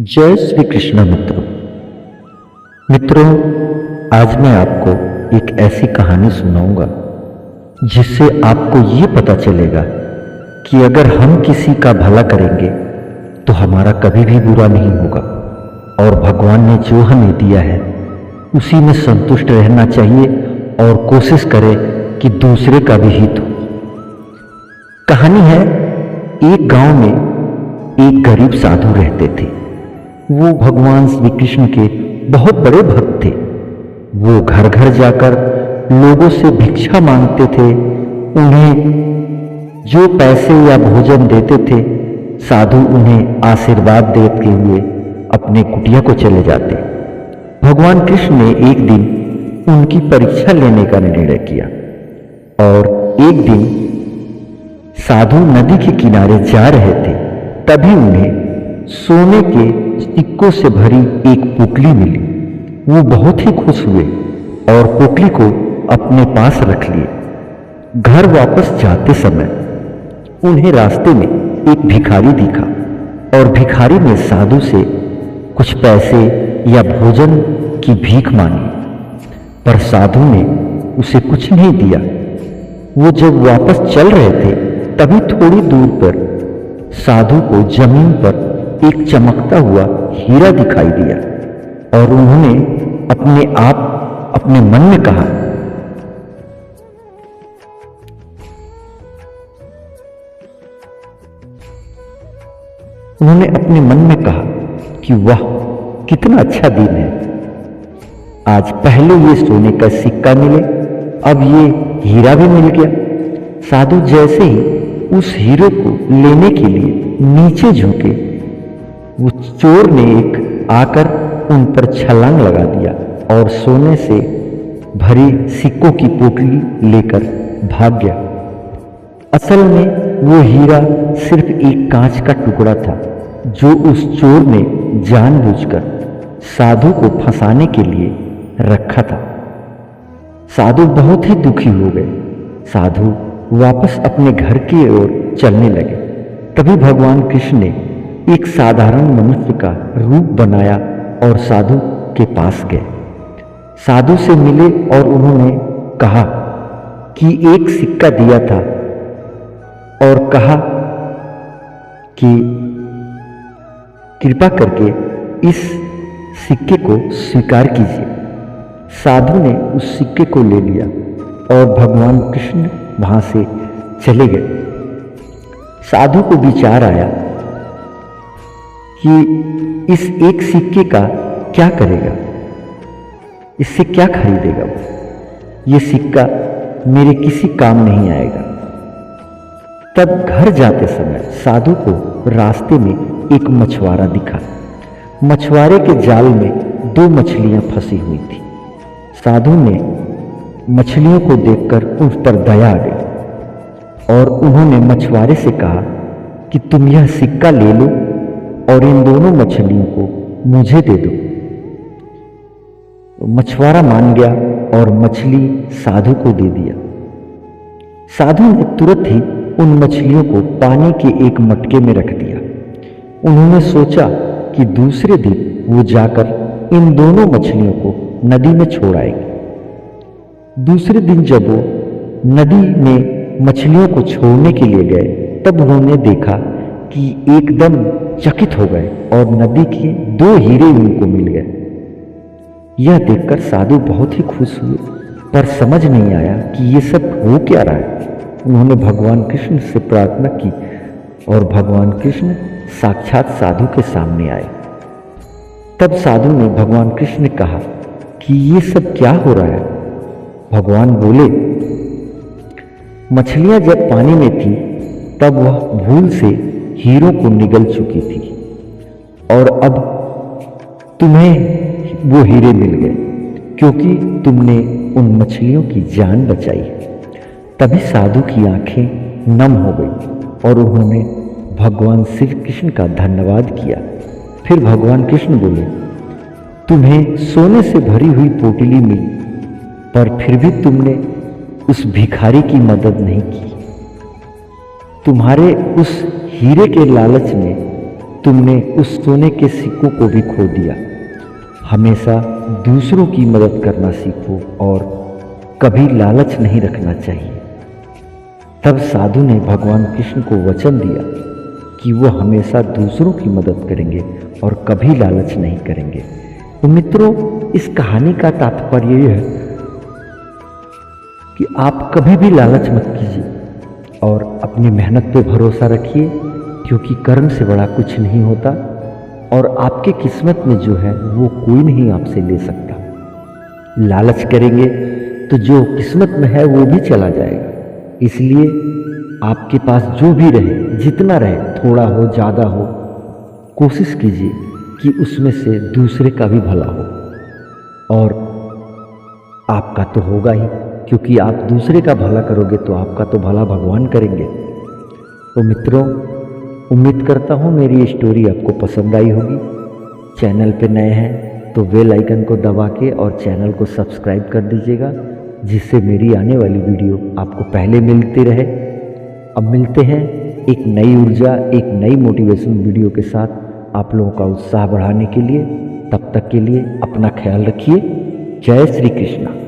जय श्री कृष्ण मित्रों। आज मैं आपको एक ऐसी कहानी सुनाऊंगा जिससे आपको ये पता चलेगा कि अगर हम किसी का भला करेंगे तो हमारा कभी भी बुरा नहीं होगा और भगवान ने जो हमें दिया है उसी में संतुष्ट रहना चाहिए और कोशिश करें कि दूसरे का भी हित हो। कहानी है, एक गांव में एक गरीब साधु रहते थे। वो भगवान श्री कृष्ण के बहुत बड़े भक्त थे। वो घर घर जाकर लोगों से भिक्षा मांगते थे। उन्हें जो पैसे या भोजन देते थे, साधु उन्हें आशीर्वाद देते हुए अपने कुटिया को चले जाते। भगवान कृष्ण ने एक दिन उनकी परीक्षा लेने का निर्णय किया और एक दिन साधु नदी के किनारे जा रहे थे। तभी उन्हें सोने के सिक्कों से भरी एक पोटली मिली। वो बहुत ही खुश हुए और पोटली को अपने पास रख लिए। घर वापस जाते समय उन्हें रास्ते में एक भिखारी दिखा और भिखारी ने साधु से कुछ पैसे या भोजन की भीख मांगी, पर साधु ने उसे कुछ नहीं दिया। वो जब वापस चल रहे थे तभी थोड़ी दूर पर साधु को जमीन पर एक चमकता हुआ हीरा दिखाई दिया और उन्होंने अपने मन में कहा, कि वाह, कितना अच्छा दिन है। आज पहले ये सोने का सिक्का मिले, अब ये हीरा भी मिल गया। साधु जैसे ही उस हीरे को लेने के लिए नीचे झुके, वो चोर ने एक आकर उन पर छलांग लगा दिया और सोने से भरी सिक्कों की पोटली लेकर भाग गया। असल में वो हीरा सिर्फ एक कांच का टुकड़ा था जो उस चोर ने जानबूझकर साधु को फंसाने के लिए रखा था। साधु बहुत ही दुखी हो गए। साधु वापस अपने घर की ओर चलने लगे। तभी भगवान कृष्ण ने एक साधारण मनुष्य का रूप बनाया और साधु के पास गए। साधु से मिले और उन्होंने कहा कि एक सिक्का दिया था और कहा कि कृपा करके इस सिक्के को स्वीकार कीजिए। साधु ने उस सिक्के को ले लिया और भगवान कृष्ण वहां से चले गए। साधु को विचार आया कि इस एक सिक्के का क्या करेगा, इससे क्या खरीदेगा वो। ये सिक्का मेरे किसी काम नहीं आएगा। तब घर जाते समय साधु को रास्ते में एक मछुआरा दिखा। मछुआरे के जाल में 2 मछलियां फंसी हुई थी। साधु ने मछलियों को देखकर उस पर दया आ गई और उन्होंने मछुआरे से कहा कि तुम यह सिक्का ले लो और इन दोनों मछलियों को मुझे दे दो। मछुआरा मान गया और मछली साधु को दे दिया। साधु ने तुरंत ही उन मछलियों को पानी के एक मटके में रख दिया। उन्होंने सोचा कि दूसरे दिन वो जाकर इन दोनों मछलियों को नदी में छोड़ आएंगे। दूसरे दिन जब वो नदी में मछलियों को छोड़ने के लिए गए तब उन्होंने देखा कि एकदम चकित हो गए और नदी के 2 हीरे उनको मिल गए। यह देखकर साधु बहुत ही खुश हुए, पर समझ नहीं आया कि ये सब हो क्या रहा है। उन्होंने भगवान कृष्ण से प्रार्थना की और भगवान कृष्ण साक्षात साधु के सामने आए। तब साधु ने भगवान कृष्ण ने कहा कि ये सब क्या हो रहा है। भगवान बोले, मछलियां जब पानी में थी तब वह भूल से हीरों को निगल चुकी थी और अब तुम्हें वो हीरे मिल गए क्योंकि तुमने उन मछलियों की जान बचाई। तभी साधु की आंखें नम हो गई और उन्होंने भगवान श्री कृष्ण का धन्यवाद किया। फिर भगवान कृष्ण बोले, तुम्हें सोने से भरी हुई पोटली मिली, पर फिर भी तुमने उस भिखारी की मदद नहीं की। तुम्हारे उस हीरे के लालच में तुमने उस सोने के सिक्कों को भी खो दिया। हमेशा दूसरों की मदद करना सीखो और कभी लालच नहीं रखना चाहिए। तब साधु ने भगवान कृष्ण को वचन दिया कि वो हमेशा दूसरों की मदद करेंगे और कभी लालच नहीं करेंगे। तो मित्रों, इस कहानी का तात्पर्य यह है कि आप कभी भी लालच मत कीजिए और अपनी मेहनत पे भरोसा रखिए, क्योंकि कर्म से बड़ा कुछ नहीं होता और आपके किस्मत में जो है वो कोई नहीं आपसे ले सकता। लालच करेंगे तो जो किस्मत में है वो भी चला जाएगा। इसलिए आपके पास जो भी रहे, जितना रहे, थोड़ा हो ज़्यादा हो, कोशिश कीजिए कि उसमें से दूसरे का भी भला हो, और आपका तो होगा ही, क्योंकि आप दूसरे का भला करोगे तो आपका तो भला भगवान करेंगे। तो मित्रों, उम्मीद करता हूँ मेरी ये स्टोरी आपको पसंद आई होगी। चैनल पे नए हैं तो बेल आइकन को दबा के और चैनल को सब्सक्राइब कर दीजिएगा, जिससे मेरी आने वाली वीडियो आपको पहले मिलती रहे। अब मिलते हैं एक नई ऊर्जा, एक नई मोटिवेशन वीडियो के साथ आप लोगों का उत्साह बढ़ाने के लिए। तब तक के लिए अपना ख्याल रखिए। जय श्री कृष्ण।